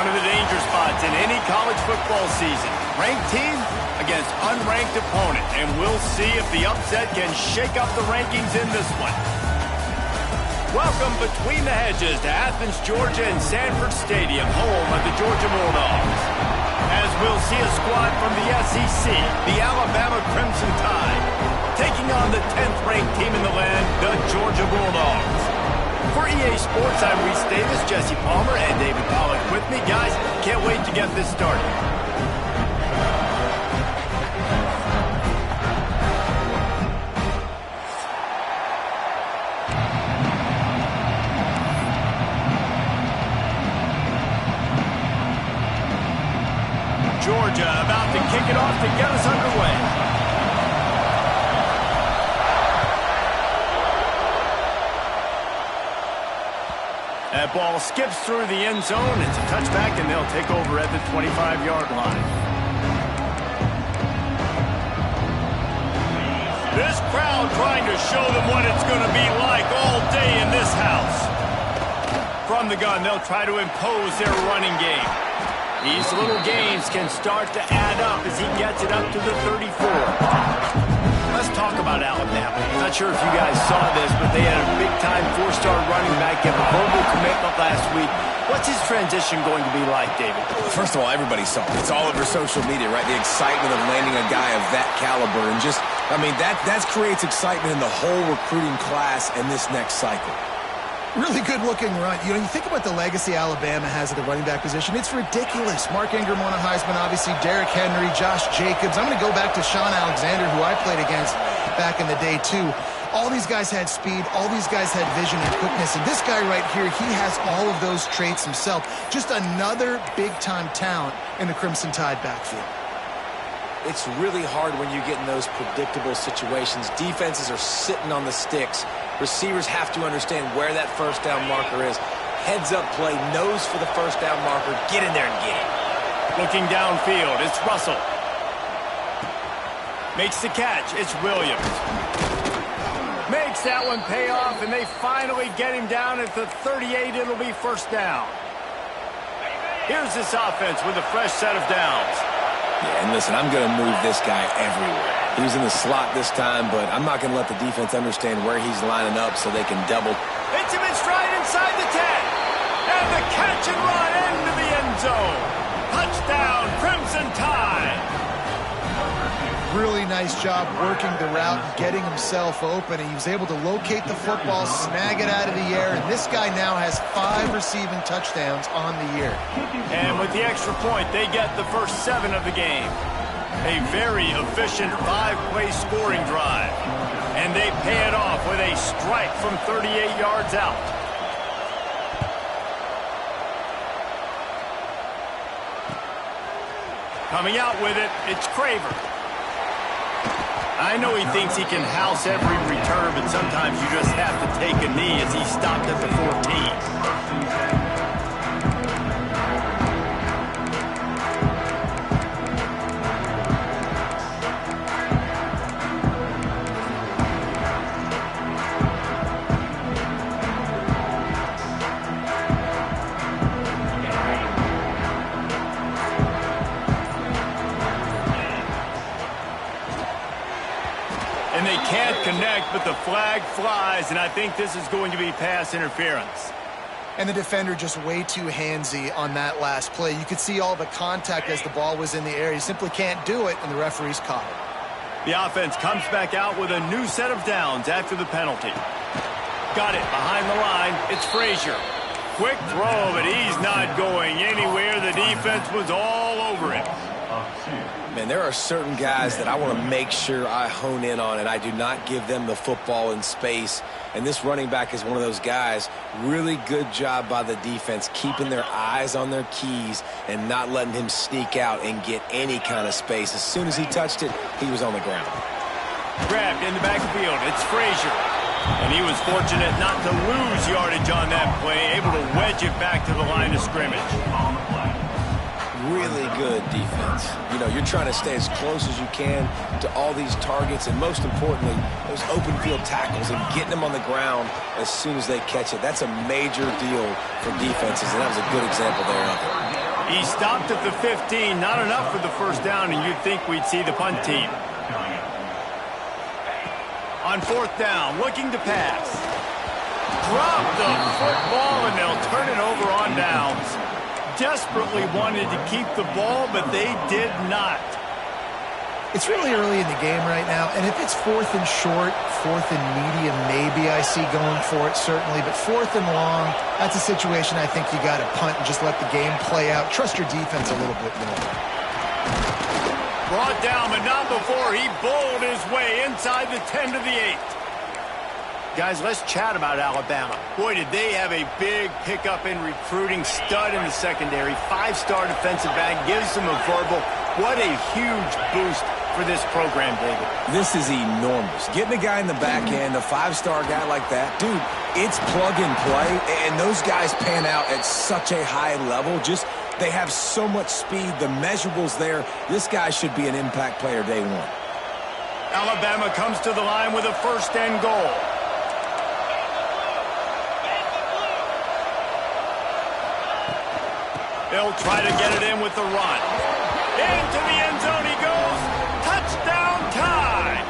one of the danger spots in any college football season. Ranked team against unranked opponent, and we'll see if the upset can shake up the rankings in this one. Welcome between the hedges to Athens, Georgia and Sanford Stadium, home of the Georgia Bulldogs. As we'll see a squad from the SEC, the Alabama Crimson Tide, taking on the 10th ranked team in the land, the Georgia Bulldogs. For EA Sports, I'm Reese Davis, Jesse Palmer, and David Pollack with me. Guys, can't wait to get this started. Georgia about to kick it off to get us underway. That ball skips through the end zone. It's a touchback, and they'll take over at the 25-yard line. This crowd trying to show them what it's going to be like all day in this house. From the gun, they'll try to impose their running game. These little gains can start to add up as he gets it up to the 34. Let's talk about Alabama. I'm not sure if you guys saw this, but they had a big-time four-star running back give a verbal commitment last week. What's his transition going to be like, David? First of all, everybody saw it. It's all over social media, right? The excitement of landing a guy of that caliber. And just, I mean, that creates excitement in the whole recruiting class in this next cycle. Really good-looking run. You know, you think about the legacy Alabama has at the running back position. It's ridiculous. Mark Ingram won a Heisman, obviously Derrick Henry, Josh Jacobs. I'm going to go back to Sean Alexander, who I played against back in the day, too. All these guys had speed. All these guys had vision and quickness. And this guy right here, he has all of those traits himself. Just another big-time talent in the Crimson Tide backfield. It's really hard when you get in those predictable situations. Defenses are sitting on the sticks. Receivers have to understand where that first down marker is. Heads-up play, nose for the first down marker. Get in there and get it. Looking downfield, it's Russell. Makes the catch, it's Williams. Makes that one pay off, and they finally get him down at the 38. It'll be first down. Here's this offense with a fresh set of downs. Yeah, and listen, I'm going to move this guy everywhere. He was in the slot this time, but I'm not going to let the defense understand where he's lining up so they can double. Hits him in stride inside the 10. And the catch and run into the end zone. Touchdown, Crimson Tide. Really nice job working the route and getting himself open. And he was able to locate the football, snag it out of the air. And this guy now has 5 receiving touchdowns on the year. And with the extra point, they get the first 7 of the game. A very efficient 5-play scoring drive. And they pay it off with a strike from 38 yards out. Coming out with it, it's Craver. I know he thinks he can house every return, but sometimes you just have to take a knee as he stopped at the 14. And they can't connect, but the flag flies, and I think this is going to be pass interference. And the defender just way too handsy on that last play. You could see all the contact as the ball was in the air. He simply can't do it, and the referee's caught it. The offense comes back out with a new set of downs after the penalty. Got it behind the line. It's Frazier. Quick throw, but he's not going anywhere. The defense was all over him. Man, there are certain guys that I want to make sure I hone in on, and I do not give them the football in space. And this running back is one of those guys. Really good job by the defense, keeping their eyes on their keys and not letting him sneak out and get any kind of space. As soon as he touched it, he was on the ground. Grabbed in the backfield. It's Frazier. And he was fortunate not to lose yardage on that play, able to wedge it back to the line of scrimmage. Really good defense. You know, you're trying to stay as close as you can to all these targets, and most importantly, those open field tackles and getting them on the ground as soon as they catch it. That's a major deal for defenses, and that was a good example there of it. He stopped at the 15. Not enough for the first down, and you'd think we'd see the punt team. On fourth down, looking to pass. Drop the football, and they'll turn it over on downs. Desperately wanted to keep the ball, but they did not. It's really early in the game right now, and if it's fourth and short, fourth and medium, maybe I see going for it, certainly. But fourth and long, that's a situation I think you got to punt and just let the game play out. Trust your defense a little bit more. Brought down, but not before he bowled his way inside the 10 to the 8. Guys, let's chat about Alabama. Boy, did they have a big pickup in recruiting. Stud in the secondary. 5-star defensive back. Gives them a verbal. What a huge boost for this program, David. This is enormous. Getting a guy in the back end, a 5-star guy like that, dude, it's plug and play, and those guys pan out at such a high level. Just, they have so much speed. The measurables there. This guy should be an impact player day one. Alabama comes to the line with a first and goal. They'll try to get it in with the run. Into the end zone he goes. Touchdown time.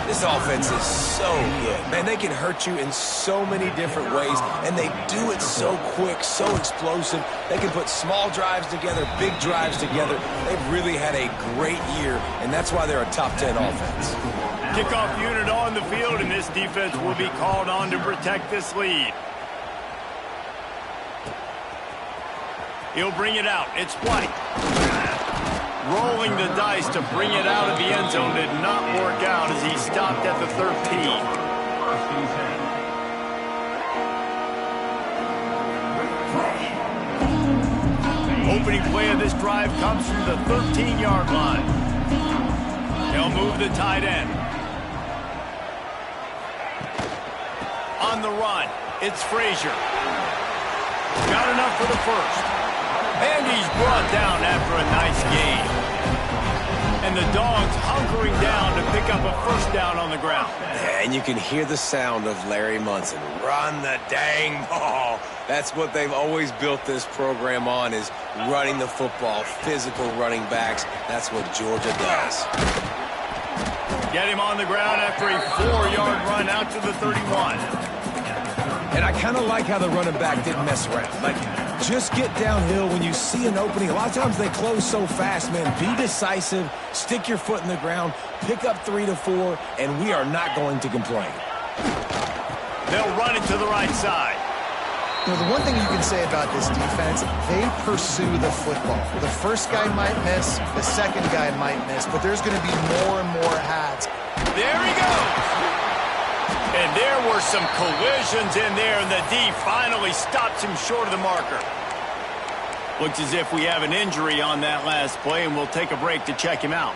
This offense is so good. Man, they can hurt you in so many different ways, and they do it so quick, so explosive. They can put small drives together, big drives together. They've really had a great year, and that's why they're a top 10 offense. Kickoff unit on the field, and this defense will be called on to protect this lead. He'll bring it out. It's White. Rolling the dice to bring it out of the end zone did not work out as he stopped at the 13. Opening play of this drive comes from the 13-yard line. They'll move the tight end. On the run, it's Frazier. Got enough for the first. And he's brought down after a nice gain. And the Dogs hunkering down to pick up a first down on the ground. Yeah, and you can hear the sound of Larry Munson. Run the dang ball. That's what they've always built this program on, is running the football, physical running backs. That's what Georgia does. Get him on the ground after a 4-yard run out to the 31. And I kind of like how the running back didn't mess around. Like, just get downhill when you see an opening. A lot of times they close so fast, man. Be decisive, stick your foot in the ground, pick up 3 to 4, and we are not going to complain. They'll run it to the right side. You know, the one thing you can say about this defense, they pursue the football. The first guy might miss, the second guy might miss, but there's going to be more and more hats. There he goes. And there were some collisions in there, and the D finally stops him short of the marker. Looks as if we have an injury on that last play, and we'll take a break to check him out.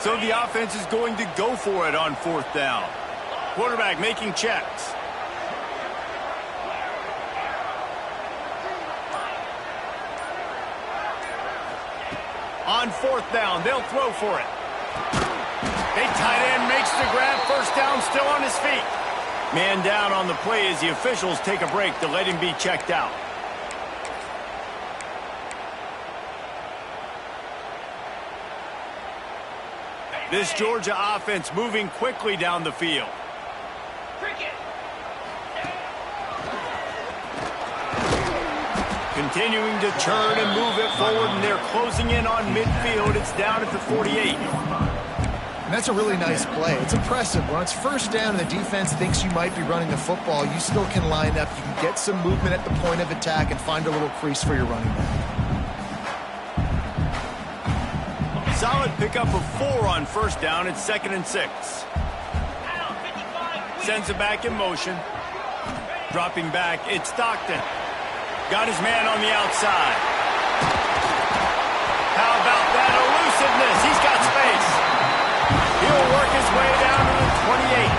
So the offense is going to go for it on fourth down. Quarterback making checks. On fourth down, they'll throw for it. A tight end makes the grab. First down, still on his feet. Man down on the play as the officials take a break to let him be checked out. This Georgia offense moving quickly down the field. Continuing to turn and move it forward, and they're closing in on midfield. It's down at the 48. And that's a really nice play. It's impressive. When it's first down and the defense thinks you might be running the football, you still can line up. You can get some movement at the point of attack and find a little crease for your running back. Solid pickup of 4 on first down. It's 2nd and 6. Sends it back in motion. Dropping back, it's Stockton. Got his man on the outside. How about that elusiveness? He's got space. He'll work his way down to the 28.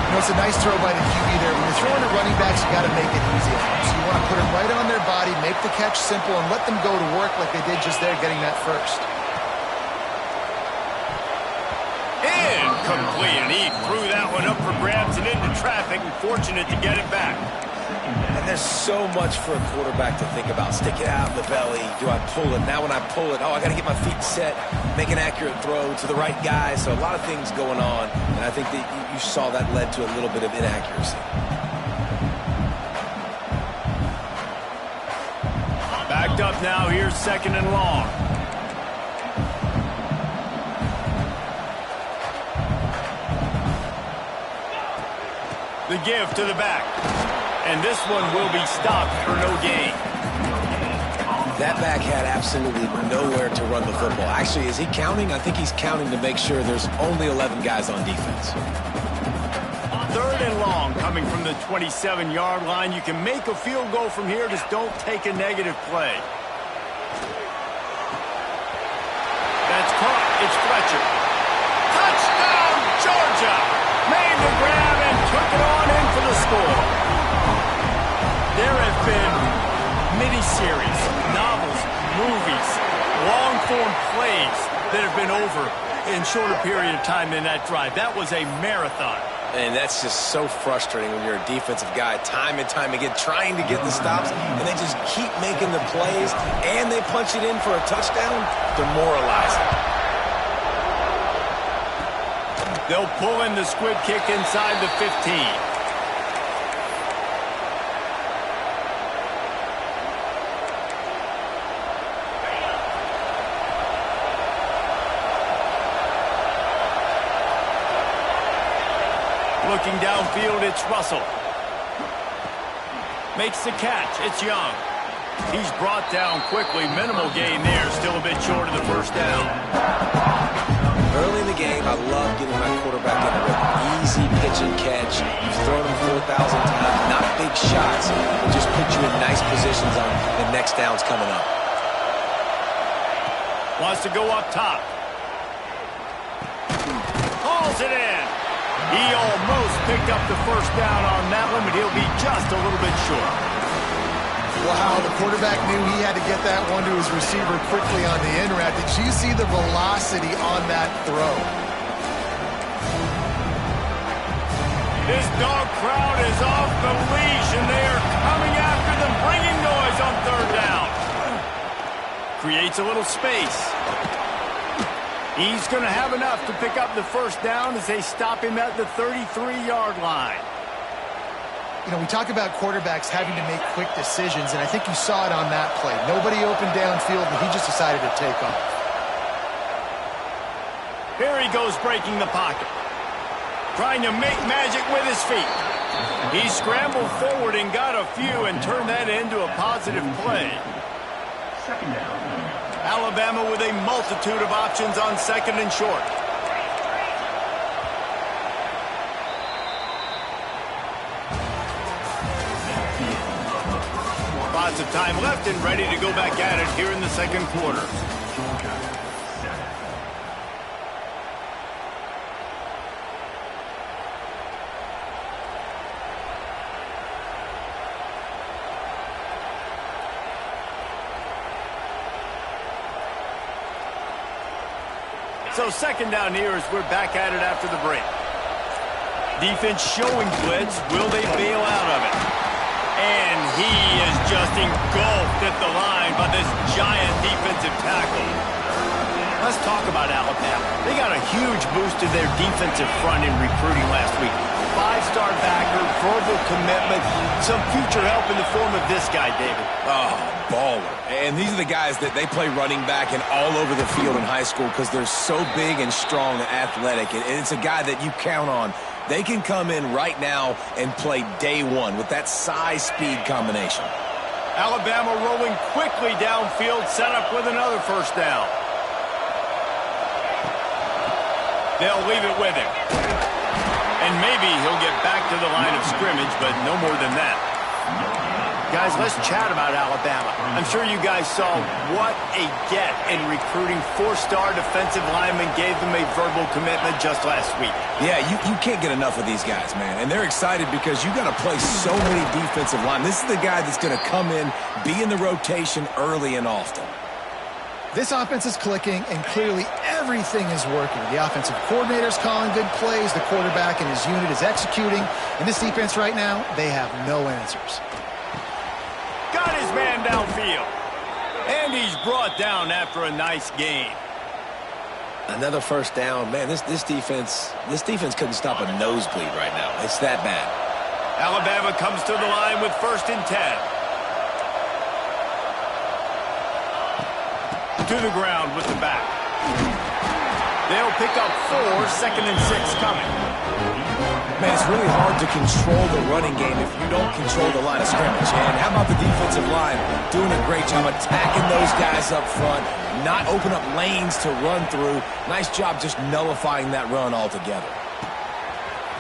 You know, it's a nice throw by the QB there. When you're throwing to running backs, you got to make it easy on them. So you want to put them right on their body, make the catch simple, and let them go to work like they did just there getting that first. Incomplete, and he threw that one up for grabs and into traffic, and fortunate to get it back. And there's so much for a quarterback to think about. Stick it out in the belly. Do I pull it? Now when I pull it, I got to get my feet set, make an accurate throw to the right guy. So a lot of things going on, and I think that you saw that led to a little bit of inaccuracy. Backed up now. Here's 2nd and long. The give to the back. And this one will be stopped for no gain. That back had absolutely nowhere to run the football. Actually, is he counting? I think he's counting to make sure there's only 11 guys on defense. 3rd and long coming from the 27-yard line. You can make a field goal from here. Just don't take a negative play. That's caught. It's Fletcher. Touchdown, Georgia! Made the grab and took it on in for the score. There have been miniseries, novels, movies, long-form plays that have been over in shorter period of time than that drive. That was a marathon. And that's just so frustrating when you're a defensive guy, time and time again, trying to get the stops, and they just keep making the plays, and they punch it in for a touchdown. Demoralizing. They'll pull in the squib kick inside the 15. Looking downfield, it's Russell. Makes the catch. It's Young. He's brought down quickly. Minimal gain there. Still a bit short of the first down. Early in the game, I love getting my quarterback in a rhythm. Easy pitch and catch. You've thrown him 4,000 times. Not big shots, but just put you in nice positions on the next downs coming up. Wants to go up top. Hauls it in. He almost picked up the first down on that one, but he'll be just a little bit short. Wow, the quarterback knew he had to get that one to his receiver quickly on the in route. Did you see the velocity on that throw? This dog crowd is off the leash, and they are coming after them, bringing noise on 3rd down. Creates a little space. He's going to have enough to pick up the first down as they stop him at the 33-yard line. You know, we talk about quarterbacks having to make quick decisions, and I think you saw it on that play. Nobody opened downfield, and he just decided to take off. Here he goes breaking the pocket. Trying to make magic with his feet. He scrambled forward and got a few and turned that into a positive play. 2nd down. Alabama with a multitude of options on 2nd and short. Lots of time left and ready to go back at it here in the 2nd quarter. So 2nd down here as we're back at it after the break. Defense showing blitz. Will they bail out of it? And he is just engulfed at the line by this giant defensive tackle. Let's talk about Alabama. They got a huge boost to their defensive front in recruiting last week. 5-star backer, verbal commitment, some future help in the form of this guy, David. Oh, baller. And these are the guys that they play running back and all over the field in high school because they're so big and strong and athletic. And it's a guy that you count on. They can come in right now and play day one with that size-speed combination. Alabama rolling quickly downfield, set up with another first down. They'll leave it with him. And maybe he'll get back to the line of scrimmage, but no more than that. Guys, let's chat about Alabama. I'm sure you guys saw what a get in recruiting. 4-star defensive lineman gave them a verbal commitment just last week. Yeah, you can't get enough of these guys, man. And they're excited because you got to play so many defensive linemen. This is the guy that's going to come in, be in the rotation early and often. This offense is clicking, and clearly everything is working. The offensive coordinator's calling good plays. The quarterback and his unit is executing. And this defense right now, they have no answers. Got his man downfield. And he's brought down after a nice gain. Another first down. Man, this defense couldn't stop a nosebleed right now. It's that bad. Alabama comes to the line with 1st and 10. To the ground with the back. They'll pick up 4, 2nd and 6 coming. Man, it's really hard to control the running game if you don't control the line of scrimmage. And how about the defensive line doing a great job attacking those guys up front, not open up lanes to run through. Nice job just nullifying that run altogether.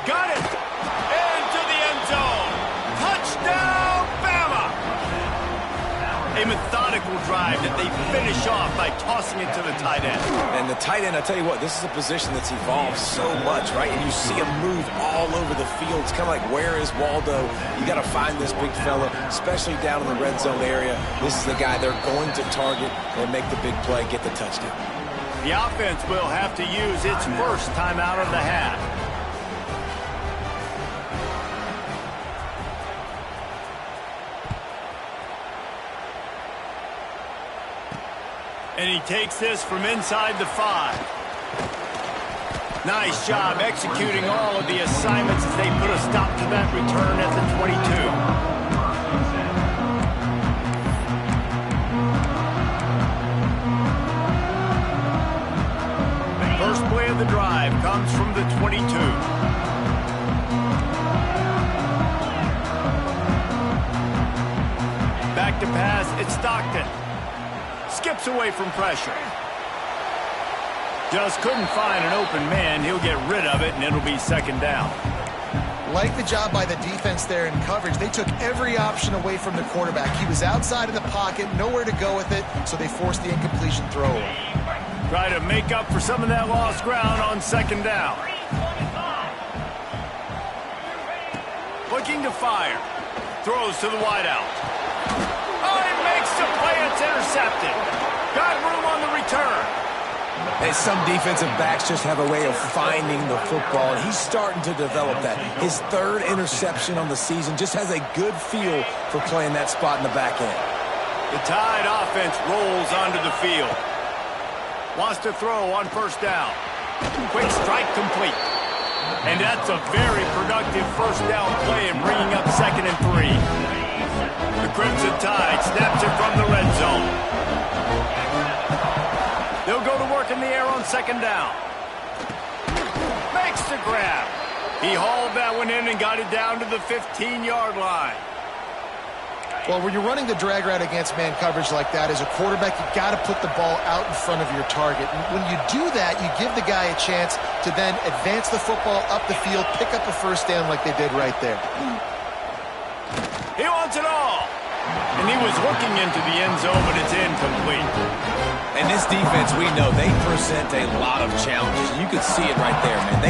Got it! Into the end zone! Touchdown, Bama! A methodical drive that they finish off by tossing it to the tight end. And the tight end, I tell you what, this is a position that's evolved so much, right? And you see him move all over the field. It's kind of like, where is Waldo? You got to find this big fella, especially down in the red zone area. This is the guy they're going to target and make the big play, get the touchdown. The offense will have to use its first time out of the half. And he takes this from inside the 5. Nice job executing all of the assignments as they put a stop to that return at the 22. First play of the drive comes from the 22. Back to pass, it's Stockton. Skips away from pressure. Just couldn't find an open man. He'll get rid of it, and it'll be 2nd down. Like the job by the defense there in coverage. They took every option away from the quarterback. He was outside of the pocket, nowhere to go with it, so they forced the incompletion throw away. Try to make up for some of that lost ground on 2nd down. Looking to fire. Throws to the wideout. Oh, he makes the play. It's intercepted. Got room on the return. And some defensive backs just have a way of finding the football, and he's starting to develop that. His 3rd interception on the season, just has a good feel for playing that spot in the back end. The Tide offense rolls onto the field. Wants to throw on 1st down. Quick strike complete. And that's a very productive 1st down play in bringing up 2nd and 3. The Crimson Tide snaps it from the red zone. They'll go to work in the air on 2nd down. Makes the grab. He hauled that one in and got it down to the 15-yard line. Well, when you're running the drag route against man coverage like that, as a quarterback, you got to put the ball out in front of your target. And when you do that, you give the guy a chance to then advance the football up the field, pick up a 1st down like they did right there. He wants it all. And he was looking into the end zone, but it's incomplete. And this defense, we know, they present a lot of challenges. You can see it right there, man.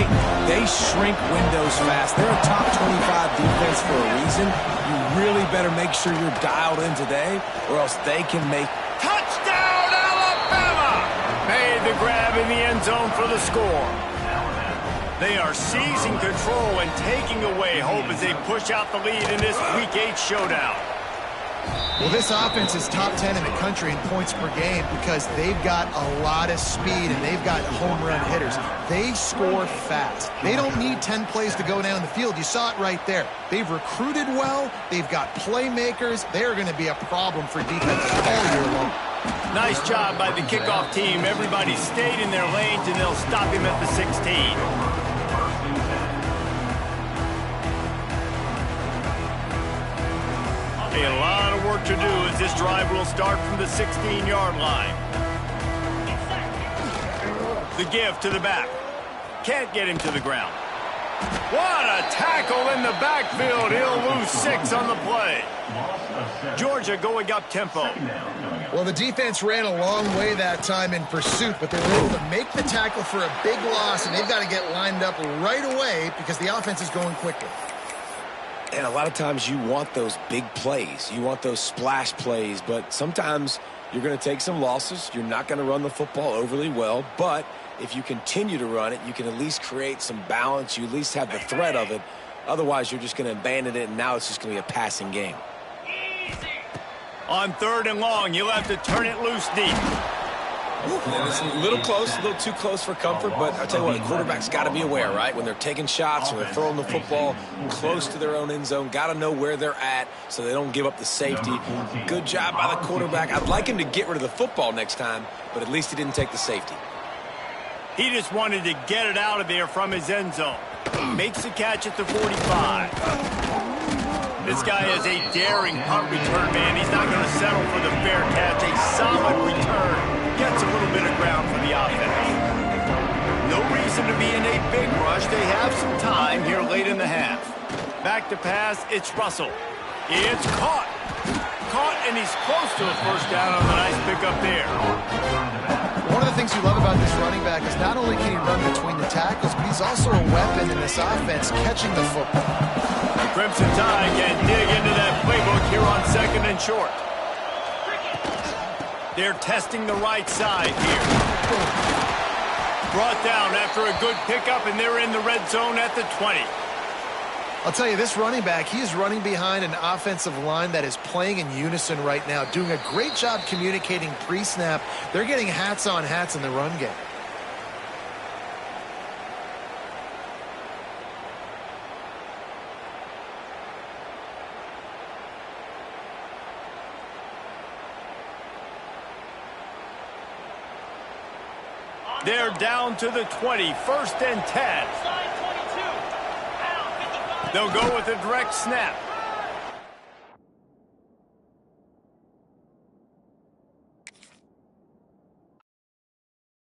They shrink windows fast. They're a top 25 defense for a reason. You really better make sure you're dialed in today, or else they can make... Touchdown, Alabama! Made the grab in the end zone for the score. They are seizing control and taking away hope as they push out the lead in this Week 8 showdown. Well, this offense is top 10 in the country in points per game because they've got a lot of speed and they've got home run hitters. They score fast. They don't need 10 plays to go down the field. You saw it right there. They've recruited well. They've got playmakers. They're going to be a problem for defenses all year long. Nice job by the kickoff team. Everybody stayed in their lanes, and they'll stop him at the 16. A lot of work to do as this drive will start from the 16-yard line. The give to the back. Can't get him to the ground. What a tackle in the backfield. He'll lose 6 on the play. Georgia going up tempo. Well, the defense ran a long way that time in pursuit, but they were able to make the tackle for a big loss, and they've got to get lined up right away because the offense is going quickly. And a lot of times you want those big plays. You want those splash plays, but sometimes You're going to take some losses. You're not going to run the football overly well, but if you continue to run it, you can at least create some balance. You at least have the threat of it. Otherwise, you're just going to abandon it, and now it's just going to be a passing game. On 3rd and long, you'll have to turn it loose deep. And it's a little close, a little too close for comfort, but I'll tell you what, the quarterback's got to be aware, right? When they're taking shots or they're throwing the football close to their own end zone, got to know where they're at so they don't give up the safety. Good job by the quarterback. I'd like him to get rid of the football next time, but at least he didn't take the safety. He just wanted to get it out of there from his end zone. Makes the catch at the 45. This guy is a daring punt return, man. He's not going to settle for the fair catch. A solid return. Gets a little bit of ground for the offense. No reason to be in a big rush. They have some time here late in the half. Back to pass. It's Russell. It's caught. Caught, and he's close to a first down on the nice pickup there. One of the things you love about this running back is not only can he run between the tackles, but he's also a weapon in this offense catching the football. The Crimson Tide can dig into that playbook here on 2nd and short. They're testing the right side here. Brought down after a good pickup, and they're in the red zone at the 20. I'll tell you, this running back, he is running behind an offensive line that is playing in unison right now, doing a great job communicating pre-snap. They're getting hats on hats in the run game. They're down to the 20, 1st and 10. They'll go with a direct snap.